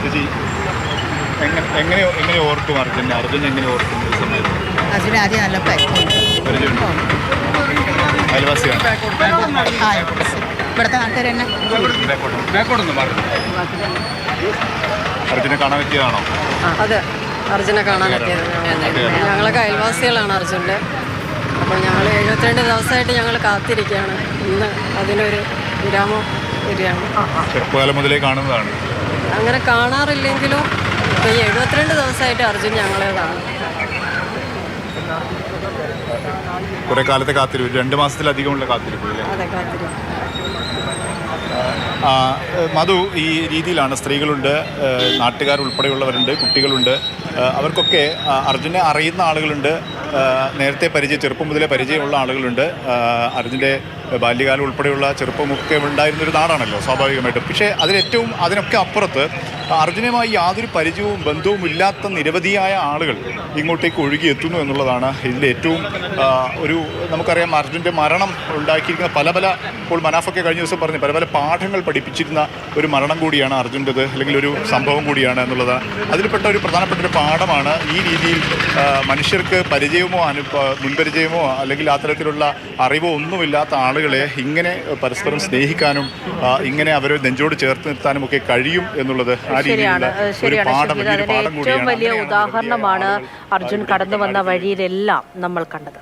ചേച്ചി എങ്ങനെ ഓർക്കും അർജുൻ എങ്ങനെ ഓർക്കും ഈ സമയത്ത്? അർജുൻ ആദ്യം നല്ല പരിചയമുണ്ടോ? അയൽവാസിയാണ്. ഇവിടുത്തെ നാട്ടുകാർ തന്നെ. അർജുനെ കാണാൻ പറ്റിയതാണോ? അതെ, അർജുനെ കാണാൻ പറ്റിയത്. ഞങ്ങളൊക്കെ അയൽവാസികളാണ് അർജുൻ്റെ. അപ്പോൾ ഞങ്ങൾ 72 ദിവസമായിട്ട് ഞങ്ങൾ കാത്തിരിക്കുകയാണ്. ഇന്ന് അതിനൊരു വിരാമം വരികയാണ്. ചെറുപ്പകാലം മുതലേ കാണുന്നതാണ്. അങ്ങനെ കാണാറില്ലെങ്കിലും ഇപ്പോൾ ഈ 72 ദിവസമായിട്ട് അർജുൻ ഞങ്ങളേതാണ്. കുറെ കാലത്തെ കാത്തിരിപ്പ്, 2 മാസത്തിലധികമുള്ള കാത്തിരിപ്പ് അല്ലേ? അതെ, കാത്തിരിക്കും. മധു, ഈ രീതിയിലാണ് സ്ത്രീകളുണ്ട്, നാട്ടുകാരുൾപ്പെടെയുള്ളവരുണ്ട്, കുട്ടികളുണ്ട്. അവർക്കൊക്കെ അർജുനെ അറിയുന്ന ആളുകളുണ്ട്, നേരത്തെ ചെറുപ്പം മുതലേ പരിചയമുള്ള ആളുകളുണ്ട്. അർജുൻ്റെ ബാല്യകാലം ഉൾപ്പെടെയുള്ള ചെറുപ്പമൊക്കെ ഉണ്ടായിരുന്നൊരു നാടാണല്ലോ സ്വാഭാവികമായിട്ടും. പക്ഷേ അതിനൊക്കെ അപ്പുറത്ത് അർജുനുമായി യാതൊരു പരിചയവും ബന്ധവും ഇല്ലാത്ത നിരവധിയായ ആളുകൾ ഇങ്ങോട്ടേക്ക് ഒഴുകിയെത്തുന്നു എന്നുള്ളതാണ് ഇതിൻ്റെ ഏറ്റവും നമുക്കറിയാം അർജുൻ്റെ മരണം ഉണ്ടാക്കിയിരിക്കുന്ന ഇപ്പോൾ മനാഫൊക്കെ കഴിഞ്ഞ ദിവസം പറഞ്ഞു പല പാഠങ്ങൾ പഠിപ്പിച്ചിരുന്ന ഒരു മരണം കൂടിയാണ് അർജുൻ്റെത്, അല്ലെങ്കിൽ ഒരു സംഭവം കൂടിയാണ് എന്നുള്ളത്. അതിൽപ്പെട്ട ഒരു പ്രധാനപ്പെട്ട ഒരു പാഠമാണ് ഈ രീതിയിൽ മനുഷ്യർക്ക് മുൻപരിചയമോ അല്ലെങ്കിൽ അത്തരത്തിലുള്ള അറിവോ ഒന്നുമില്ലാത്ത ആളുകളെ ഇങ്ങനെ പരസ്പരം സ്നേഹിക്കാനും ഇങ്ങനെ അവരെ നെഞ്ചോട് ചേർത്ത് നിർത്താനും ഒക്കെ കഴിയും എന്നുള്ളത്. ശരിയാണ്. ഏറ്റവും വലിയ ഉദാഹരണമാണ് അർജുൻ കടന്നു വന്ന വഴിയിലെല്ലാം നമ്മൾ കണ്ടത്.